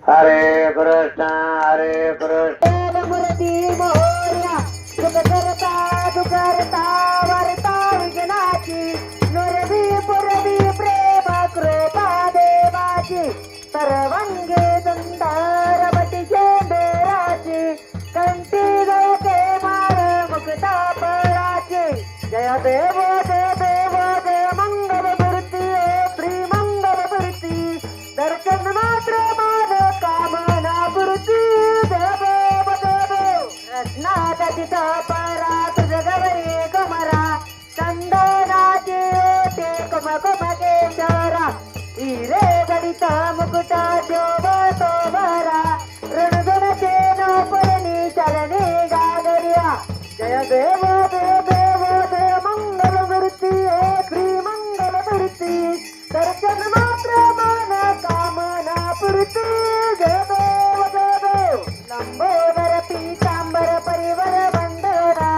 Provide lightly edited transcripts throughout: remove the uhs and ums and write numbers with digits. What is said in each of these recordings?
हरे कृष्ण हरे कृष्ण मूर्ती मोर्या सुख करता दुखरता वार्ता विघ्नाची नुरवी पुरवी प्रेम कृपा देवाची सर्वांगे सुंदर बटी शेंबेराची कंठी डोके माळ मुक्ता पळाची जय देव जय देव जय मंगल मूर्ती श्री मंगल मूर्ती दर्शन मात्र मान कामना पूर्ती देव देव रत्नाचा परा तुझ गवरी कमरा चंदनाचे ओटे कुमकुम केशरा हिरे गडित मुकुटा शोभतो भरा ऋणगुणचे नोपरणी चलने गागरिया जय देव देव देव जय मंगल मूर्ती श्री मंगल मूर्ती दर्शन मात्र मान कामना पूर्ती जय देव देव लंबोदर पीतांबर परिवर बंडरा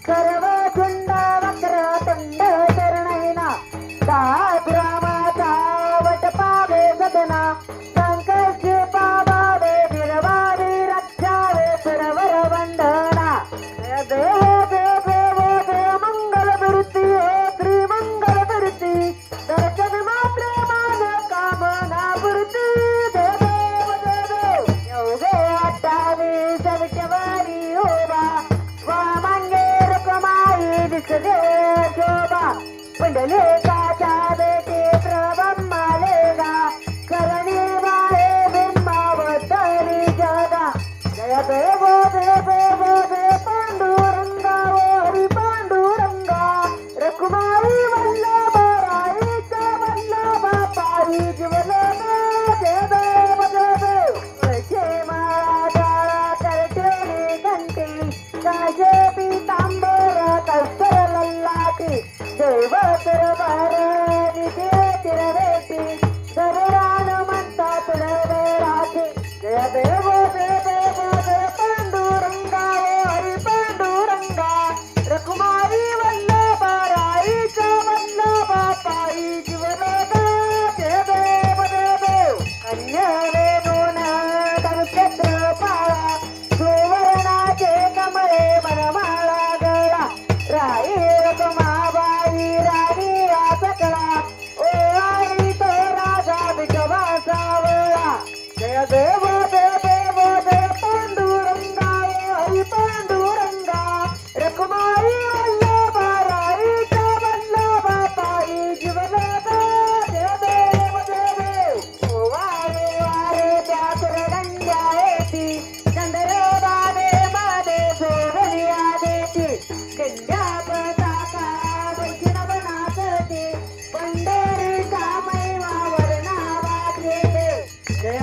सर्व झुंड वक्र तुंड चरणैना दाग्रामाचा वट पावे सदना संकर्षे पावावे निर्वाणे रक्षावे सरवर वंदना जय देव देव देव जय मंगल मूर्ती श्री मंगल मूर्ती दर्शन मात्र मान कामना पूर्ती जय देव देव योगे अट्टावीस विषवारी होबा वामांगे रुक्माई दिसले शोभा पुंडलिकाच्या बेटी प्रबंबालेगा करणी वाळे बिंबावतरी जगा जय देव देव देव जय पांडुरंगा हरी पांडुरंगा रखुमाई वल्लभ राईचा वल्लभ पारी जीवलगा जय देव देव तुळशी माळा डाळा करटेली घंटी काशे पीतांबर कस्तर लल्लाटी देव सरवर निधे तिरवेटी शरीरान म्हणता तुळवे राठी जय देव जय देव जय पांडुरंगा हरी पांडुरंगा रखुमाई वल्लभ राईचा वल्लभ पायी जीवलगा जय देव देव कन्या वेणून धनुक्षत्र पाळा सुवर्णाचे कमळे मनमाळा गळा राई रखुमाबाई राणी सकळा ओ आई तो राजा विठवा सावळा जय देव जय देव जय पांडुरंगा हरी पांडुरंगा रखुमाई वल्लभ राईचा वल्लभ पायी जीवलगा जय देव देव ओ वारे वारे त्या सुरगंजा येती चंद्रोबाने मध्ये सोडलिया देती गंजा पताका दक्षिण बनासती पंढरीचा महिमा वर्णावा घेते जय